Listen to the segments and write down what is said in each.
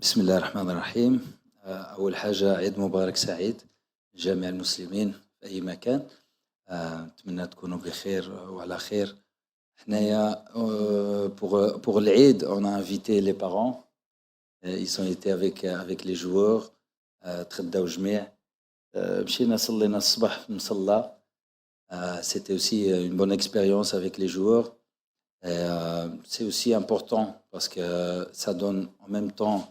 بسم الله الرحمن الرحيم. أول حاجة عيد مبارك سعيد لجميع المسلمين في أي مكان. نتمنى تكونوا بخير وعلى خير. حنايا pour العيد on a invité les parents. Ils ont été avec les joueurs. تغداو جميع. مشينا صلينا الصبح في المصلى. C'était aussi une bonne expérience avec les joueurs. C'est aussi important parce que ça donne en même temps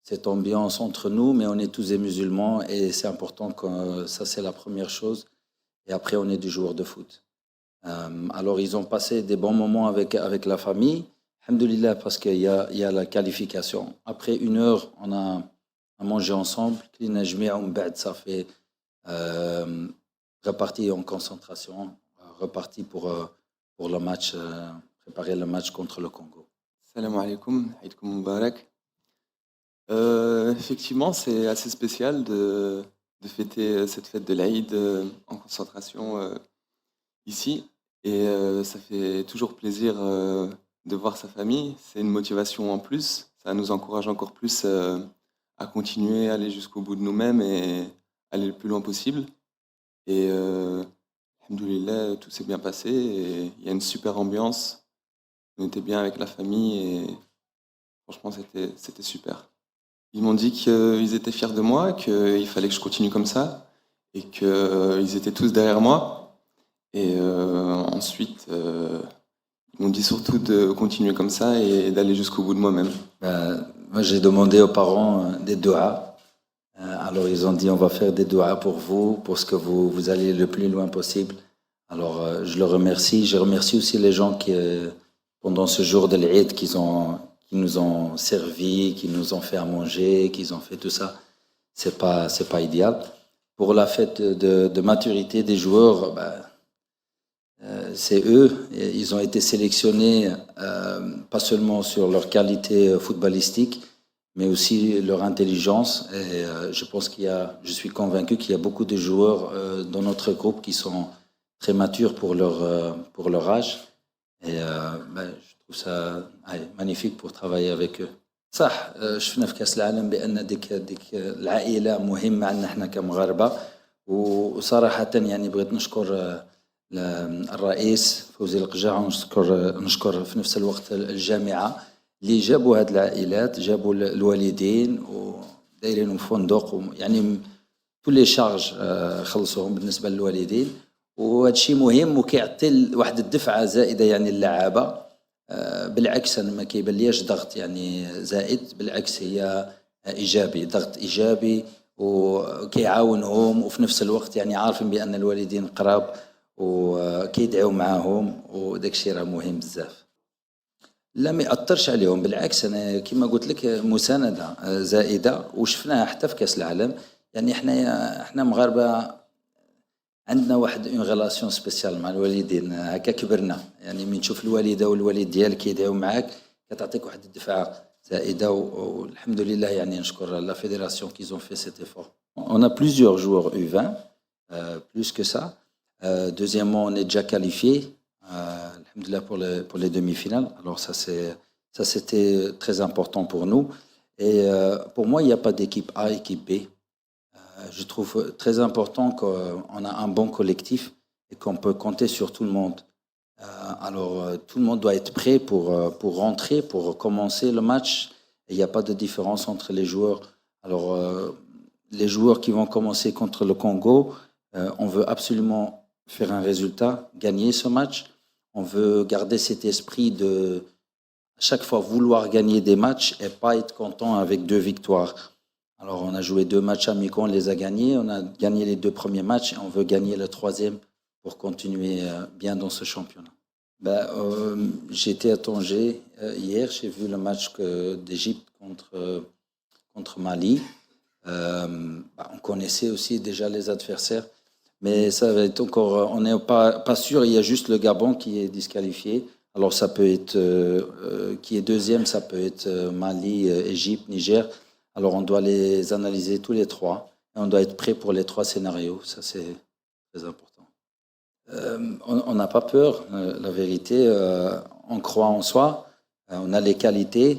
cette ambiance entre nous, mais on est tous des musulmans et c'est important que ça c'est la première chose. Et après on est des joueurs de foot. Alors ils ont passé des bons moments avec la famille. Alhamdoulilah parce qu'il y a la qualification. Après 1 heure, on a mangé ensemble. Ça fait reparti en concentration, reparti pour le match, préparer le match contre le Congo. Salam alaikum, Aïdkoum Moubarak. Effectivement, c'est assez spécial de fêter cette fête de l'Aïd en concentration ici. Et ça fait toujours plaisir de voir sa famille. C'est une motivation en plus. Ça nous encourage encore plus à continuer, à aller jusqu'au bout de nous-mêmes et aller le plus loin possible. Et alhamdoulilah, tout s'est bien passé. Et il y a une super ambiance. On était bien avec la famille et franchement, c'était super. Ils m'ont dit qu'ils étaient fiers de moi, qu'il fallait que je continue comme ça et qu'ils étaient tous derrière moi. Et ensuite, ils m'ont dit surtout de continuer comme ça et d'aller jusqu'au bout de moi-même. Moi, j'ai demandé aux parents des doigts. Alors, ils ont dit on va faire des doigts pour vous, pour ce que vous allez le plus loin possible. Alors, je le remercie. Je remercie aussi les gens qui, pendant ce jour de l'Eid, qui nous ont servi, qui nous ont fait à manger, qui ont fait tout ça. C'est pas idéal. Pour la fête de maturité des joueurs, c'est eux. Ils ont été sélectionnés pas seulement sur leur qualité footballistique, mais aussi leur intelligence. Et je suis convaincu qu'il y a beaucoup de joueurs dans notre groupe qui sont très matures pour leur âge. Et je trouve ça magnifique pour travailler avec eux. صح. شفنا في كأس العالم بأن ديك العائلة مهمة عندنا احنا كمغاربة. وصراحة يعني بغيت نشكر الرئيس فوزي القجاع ونشكر في نفس الوقت الجامعة اللي جابوا هاد العائلات، جابوا الوالدين ودايرينهم فندق يعني كل لي شارج خلصوهم بالنسبة للوالدين. وهذا الشيء مهم وكيعطي واحد الدفعة زائدة يعني للعابة. بالعكس أنا ما كيبان ليش ضغط يعني زائد، بالعكس هي إيجابي، ضغط إيجابي وكيعاونهم وفي نفس الوقت يعني عارفين بأن الوالدين قراب وكيدعوا معاهم وداك الشيء راه مهم بزاف. لا ما يأثرش عليهم، بالعكس أنا كما قلت لك مساندة زائدة وشفناها حتى في كأس العالم. يعني احنا مغاربة عندنا واحد اون غيلاسيون سبيسيال مع الوالدين. هكا كبرنا يعني من تشوف الوالده والوالد ديالك كيدعيو معاك كتعطيك واحد الدفعه زائده. والحمد لله يعني نشكر لا fédération qu'ils ont fait cet effort. On a plusieurs joueurs U20 plus que ça. Deuxièmement, on est déjà qualifié alhamdoulilah pour les demi-finales. Alors ça c'était très important pour nous. Et pour moi, il n'y a pas d'équipe A, équipe B. Je trouve très important qu'on a un bon collectif et qu'on peut compter sur tout le monde. Alors, tout le monde doit être prêt pour rentrer, pour commencer le match. Il n'y a pas de différence entre les joueurs. Alors, les joueurs qui vont commencer contre le Congo, on veut absolument faire un résultat, gagner ce match. On veut garder cet esprit de chaque fois vouloir gagner des matchs et pas être content avec 2 victoires. Alors, on a joué 2 matchs amicaux, on les a gagnés. On a gagné les 2 premiers matchs et on veut gagner le 3e pour continuer bien dans ce championnat. J'étais à Tanger hier, j'ai vu le match d'Égypte contre Mali. On connaissait aussi déjà les adversaires, mais ça va être encore, on n'est pas sûr. Il y a juste le Gabon qui est disqualifié. Alors, ça peut être, qui est 2e, ça peut être Mali, Égypte, Niger. Alors, on doit les analyser tous les 3 et on doit être prêt pour les 3 scénarios. Ça, c'est très important. On n'a pas peur, la vérité. On croit en soi, on a les qualités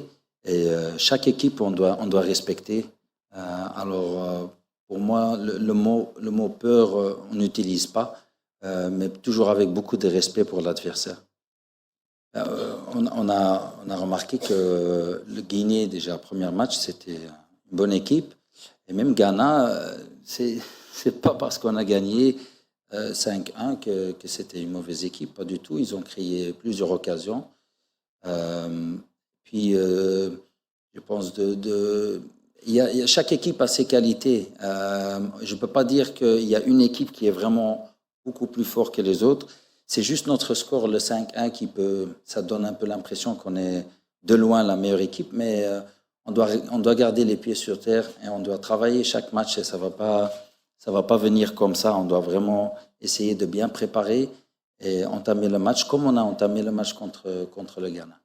Et chaque équipe, on doit respecter. Pour moi, le mot peur, on n'utilise pas, mais toujours avec beaucoup de respect pour l'adversaire. On a remarqué que le Guinée, déjà, premier match, c'était une bonne équipe. Et même Ghana, c'est pas parce qu'on a gagné 5-1 que c'était une mauvaise équipe, pas du tout. Ils ont créé plusieurs occasions. Je pense chaque équipe a ses qualités. Je ne peux pas dire qu'il y a une équipe qui est vraiment beaucoup plus forte que les autres. C'est juste notre score, le 5-1, ça donne un peu l'impression qu'on est de loin la meilleure équipe, mais on doit garder les pieds sur terre et on doit travailler chaque match et ça va pas venir comme ça. On doit vraiment essayer de bien préparer et entamer le match comme on a entamé le match contre le Ghana.